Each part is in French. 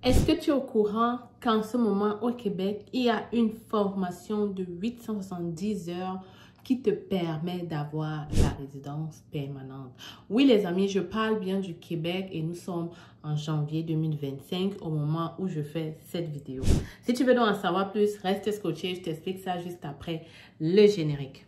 Est-ce que tu es au courant qu'en ce moment au Québec, il y a une formation de 870 heures qui te permet d'avoir la résidence permanente? Oui, les amis, je parle bien du Québec et nous sommes en janvier 2025 au moment où je fais cette vidéo. Si tu veux donc en savoir plus, reste scotché, je t'explique ça juste après le générique.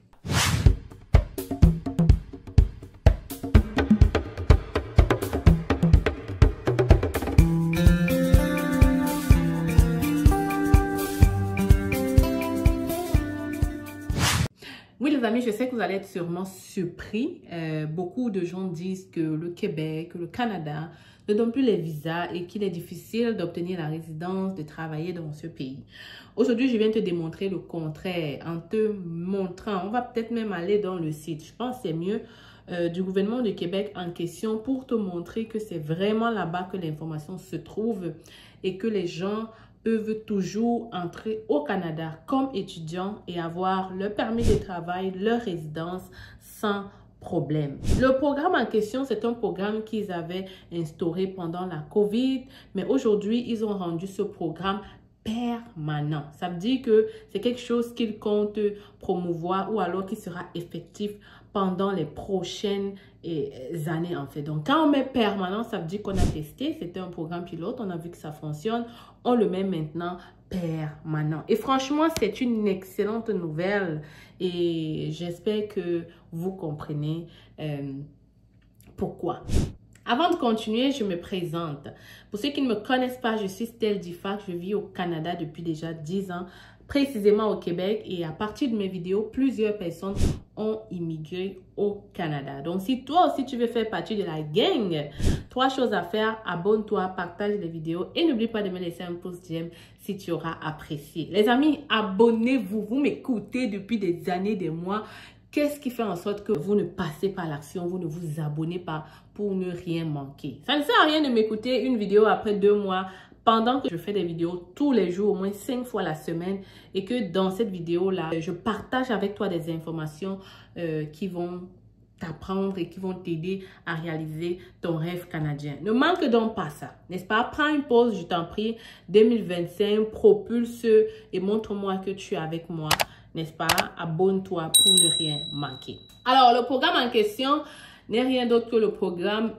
Oui, les amis, je sais que vous allez être sûrement surpris. Beaucoup de gens disent que le Québec, que le Canada ne donne plus les visas et qu'il est difficile d'obtenir la résidence, de travailler dans ce pays. Aujourd'hui, je viens te démontrer le contraire en te montrant, on va peut-être même aller dans le site, je pense que c'est mieux, du gouvernement du Québec en question pour te montrer que c'est vraiment là-bas que l'information se trouve et que les gens peuvent toujours entrer au Canada comme étudiants et avoir leur permis de travail, leur résidence sans problème. Le programme en question, c'est un programme qu'ils avaient instauré pendant la COVID, mais aujourd'hui, ils ont rendu ce programme permanent. Ça veut dire que c'est quelque chose qu'ils comptent promouvoir ou alors qui sera effectif pendant les prochaines années en fait. Donc quand on met permanent, ça veut dire qu'on a testé, c'était un programme pilote, on a vu que ça fonctionne, on le met maintenant permanent. Et franchement, c'est une excellente nouvelle et j'espère que vous comprenez pourquoi. Avant de continuer, je me présente. Pour ceux qui ne me connaissent pas, je suis Stell Difac. Je vis au Canada depuis déjà 10 ans, précisément au Québec. Et à partir de mes vidéos, plusieurs personnes ont immigré au Canada. Donc, si toi aussi tu veux faire partie de la gang, 3 choses à faire. Abonne-toi, partage les vidéos et n'oublie pas de me laisser un pouce j'aime si tu auras apprécié. Les amis, abonnez-vous. Vous m'écoutez depuis des années, des mois. Qu'est-ce qui fait en sorte que vous ne passez pas à l'action, vous ne vous abonnez pas pour ne rien manquer? Ça ne sert à rien de m'écouter une vidéo après 2 mois pendant que je fais des vidéos tous les jours, au moins 5 fois la semaine et que dans cette vidéo-là, je partage avec toi des informations qui vont t'apprendre et qui vont t'aider à réaliser ton rêve canadien. Ne manque donc pas ça, n'est-ce pas? Prends une pause, je t'en prie. 2025, propulse et montre-moi que tu es avec moi. N'est-ce pas? Abonne-toi pour ne rien manquer. Alors, le programme en question n'est rien d'autre que le programme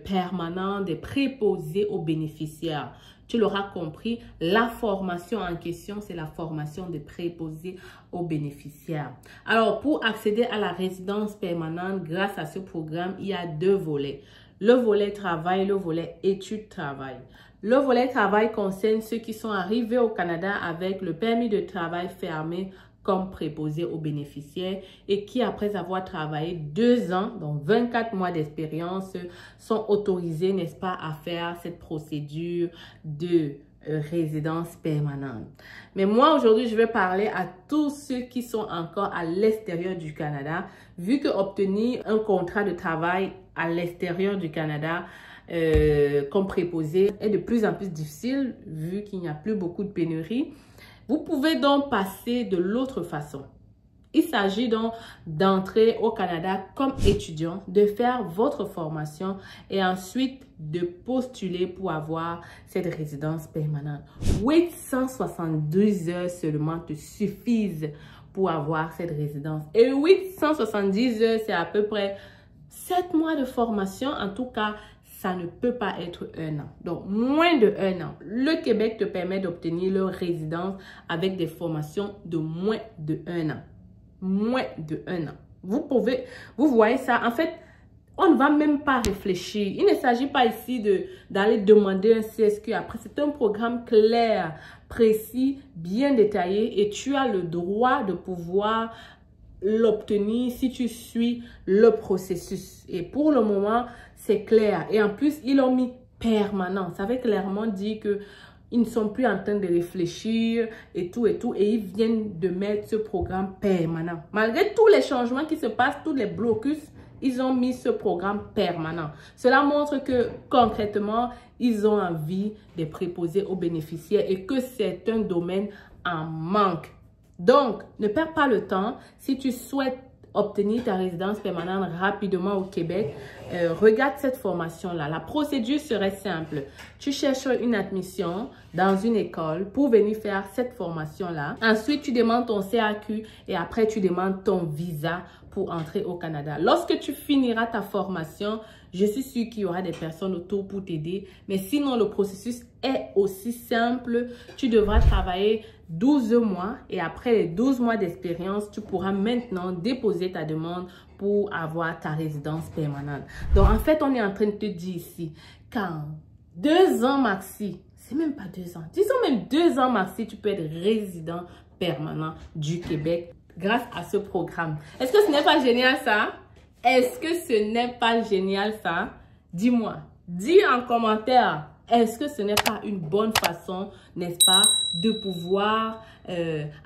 permanent des préposés aux bénéficiaires. Tu l'auras compris, la formation en question, c'est la formation des préposés aux bénéficiaires. Alors, pour accéder à la résidence permanente grâce à ce programme, il y a 2 volets. Le volet travail, le volet études-travail. Le volet travail concerne ceux qui sont arrivés au Canada avec le permis de travail fermé comme préposé aux bénéficiaires et qui, après avoir travaillé 2 ans, donc 24 mois d'expérience, sont autorisés, n'est-ce pas, à faire cette procédure de résidence permanente. Mais moi, aujourd'hui, je vais parler à tous ceux qui sont encore à l'extérieur du Canada, vu que obtenir un contrat de travail à l'extérieur du Canada comme préposé est de plus en plus difficile, vu qu'il n'y a plus beaucoup de pénurie. Vous pouvez donc passer de l'autre façon. Il s'agit donc d'entrer au Canada comme étudiant, de faire votre formation et ensuite de postuler pour avoir cette résidence permanente. 872 heures seulement te suffisent pour avoir cette résidence. Et 870 heures, c'est à peu près 7 mois de formation. En tout cas, ça ne peut pas être 1 an. Donc, moins de 1 an. Le Québec te permet d'obtenir leur résidence avec des formations de moins de 1 an. Moins de 1 an. Vous voyez ça. En fait, on ne va même pas réfléchir. Il ne s'agit pas ici d'aller demander un CSQ. Après, c'est un programme clair, précis, bien détaillé et tu as le droit de pouvoir l'obtenir si tu suis le processus. Et pour le moment, c'est clair. Et en plus, ils l'ont mis permanent. Ça veut clairement dire que ils ne sont plus en train de réfléchir et tout. Et ils viennent de mettre ce programme permanent. Malgré tous les changements qui se passent, tous les blocus, ils ont mis ce programme permanent. Cela montre que concrètement, ils ont envie de préposer aux bénéficiaires et que c'est un domaine en manque. Donc, ne perds pas le temps. Si tu souhaites obtenir ta résidence permanente rapidement au Québec, regarde cette formation-là. La procédure serait simple. Tu cherches une admission dans une école pour venir faire cette formation-là. Ensuite, tu demandes ton CAQ et après, tu demandes ton visa pour entrer au Canada. Lorsque tu finiras ta formation, je suis sûre qu'il y aura des personnes autour pour t'aider. Mais sinon, le processus est aussi simple. Tu devras travailler 12 mois et après les 12 mois d'expérience, tu pourras maintenant déposer ta demande pour avoir ta résidence permanente. Donc, en fait, on est en train de te dire ici qu'en 2 ans maxi, c'est même pas 2 ans, disons même 2 ans maxi, tu peux être résident permanent du Québec grâce à ce programme. Est-ce que ce n'est pas génial ça? Est-ce que ce n'est pas génial ça? Dis-moi, dis en commentaire. Est-ce que ce n'est pas une bonne façon, n'est-ce pas, de pouvoir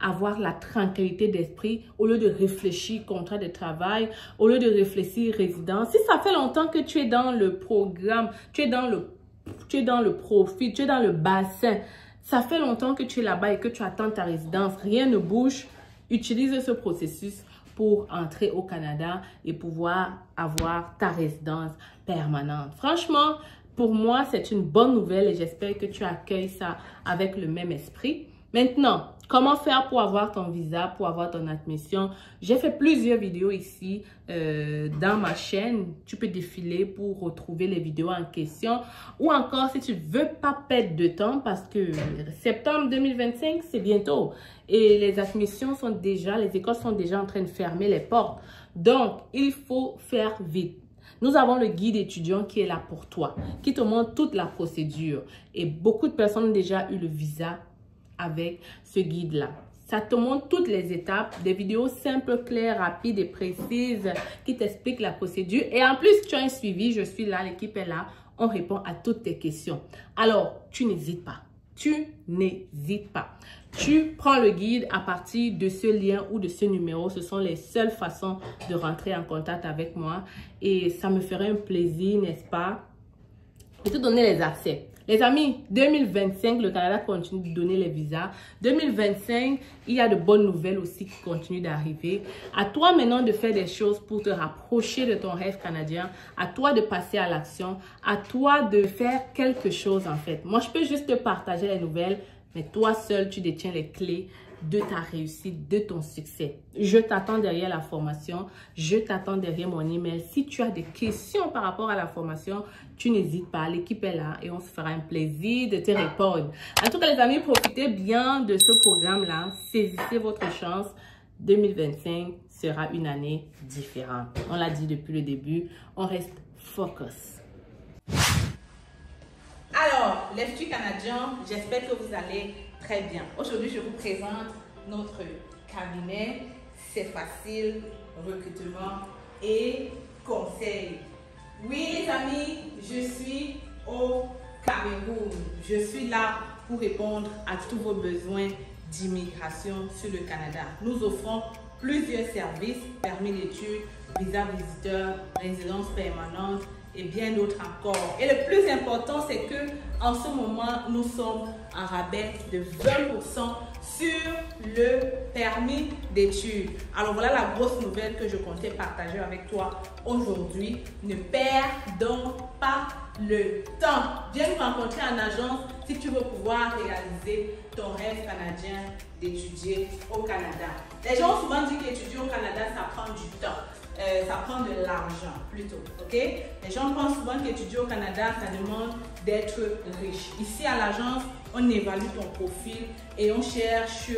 avoir la tranquillité d'esprit au lieu de réfléchir contrat de travail, au lieu de réfléchir résidence? Si ça fait longtemps que tu es dans le programme, tu es dans le profil, tu es dans le bassin, ça fait longtemps que tu es là-bas et que tu attends ta résidence, rien ne bouge, utilise ce processus pour entrer au Canada et pouvoir avoir ta résidence permanente. Franchement, pour moi, c'est une bonne nouvelle et j'espère que tu accueilles ça avec le même esprit. Maintenant, comment faire pour avoir ton visa, pour avoir ton admission? J'ai fait plusieurs vidéos ici dans ma chaîne. Tu peux défiler pour retrouver les vidéos en question. Ou encore, si tu ne veux pas perdre de temps, parce que septembre 2025, c'est bientôt. Et les admissions sont déjà, les écoles sont déjà en train de fermer les portes. Donc, il faut faire vite. Nous avons le guide étudiant qui est là pour toi, qui te montre toute la procédure. Et beaucoup de personnes ont déjà eu le visa avec ce guide-là. Ça te montre toutes les étapes, des vidéos simples, claires, rapides et précises qui t'expliquent la procédure. Et en plus, tu as un suivi, je suis là, l'équipe est là, on répond à toutes tes questions. Alors, tu n'hésites pas. Tu n'hésites pas. Tu prends le guide à partir de ce lien ou de ce numéro. Ce sont les seules façons de rentrer en contact avec moi. Et ça me ferait un plaisir, n'est-ce pas, de te donner les accès. Les amis, 2025, le Canada continue de donner les visas. 2025, il y a de bonnes nouvelles aussi qui continuent d'arriver. À toi maintenant de faire des choses pour te rapprocher de ton rêve canadien. À toi de passer à l'action. À toi de faire quelque chose en fait. Moi, je peux juste te partager les nouvelles, mais toi seul, tu détiens les clés de ta réussite, de ton succès. Je t'attends derrière la formation, je t'attends derrière mon email. Si tu as des questions par rapport à la formation, tu n'hésites pas, l'équipe est là et on se fera un plaisir de te répondre. En tout cas les amis, profitez bien de ce programme-là, saisissez votre chance. 2025 sera une année différente. On l'a dit depuis le début, on reste focus. Alors, l'Institut canadien, j'espère que vous allez très bien. Aujourd'hui, je vous présente notre cabinet. C'est facile, recrutement et conseil. Oui, les amis, je suis au Cameroun. Je suis là pour répondre à tous vos besoins d'immigration sur le Canada. Nous offrons plusieurs services, permis d'études, visa visiteur, résidence permanente, et bien d'autres encore. Et le plus important, c'est que en ce moment, nous sommes en rabais de 20% sur le permis d'études. Alors voilà la grosse nouvelle que je comptais partager avec toi aujourd'hui. Ne perds donc pas le temps. Viens nous rencontrer en agence si tu veux pouvoir réaliser ton rêve canadien d'étudier au Canada. Les gens ont souvent dit qu'étudier au Canada, ça prend du temps. Ça prend de l'argent plutôt, ok? Les gens pensent souvent qu'étudier au Canada, ça demande d'être riche. Ici à l'agence, on évalue ton profil et on cherche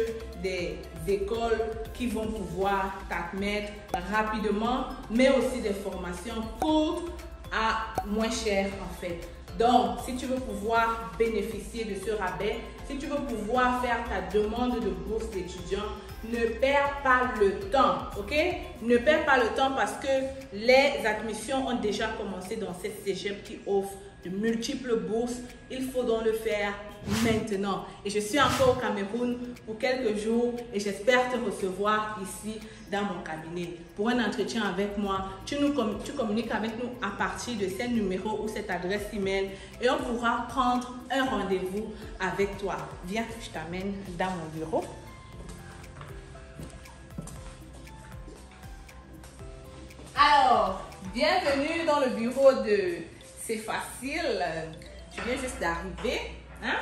des écoles qui vont pouvoir t'admettre rapidement, mais aussi des formations courtes à moins cher en fait. Donc, si tu veux pouvoir bénéficier de ce rabais, si tu veux pouvoir faire ta demande de bourse d'étudiant, ne perds pas le temps, ok? Ne perds pas le temps parce que les admissions ont déjà commencé dans cette cégep qui offre de multiples bourses. Il faut donc le faire maintenant. Et je suis encore au Cameroun pour quelques jours et j'espère te recevoir ici dans mon cabinet pour un entretien avec moi. Tu communiques avec nous à partir de ce numéro ou cette adresse email et on pourra prendre un rendez-vous avec toi. Viens, je t'amène dans mon bureau. Alors, bienvenue dans le bureau de C'est Facile. Tu viens juste d'arriver. Hein?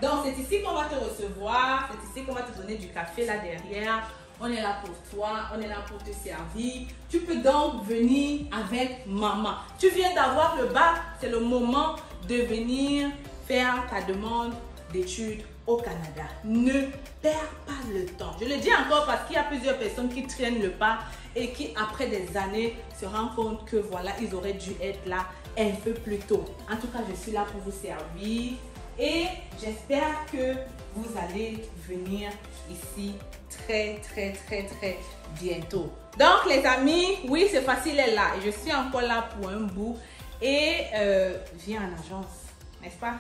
Donc, c'est ici qu'on va te recevoir. C'est ici qu'on va te donner du café là derrière. On est là pour toi. On est là pour te servir. Tu peux donc venir avec maman. Tu viens d'avoir le bac. C'est le moment de venir faire ta demande d'études au Canada. Ne perds pas le temps. Je le dis encore parce qu'il y a plusieurs personnes qui traînent le pas et qui, après des années, se rendent compte que voilà, ils auraient dû être là un peu plus tôt. En tout cas, je suis là pour vous servir et j'espère que vous allez venir ici très bientôt. Donc, les amis, oui, C'est Facile est là. Je suis encore là pour un bout et viens en agence, n'est-ce pas?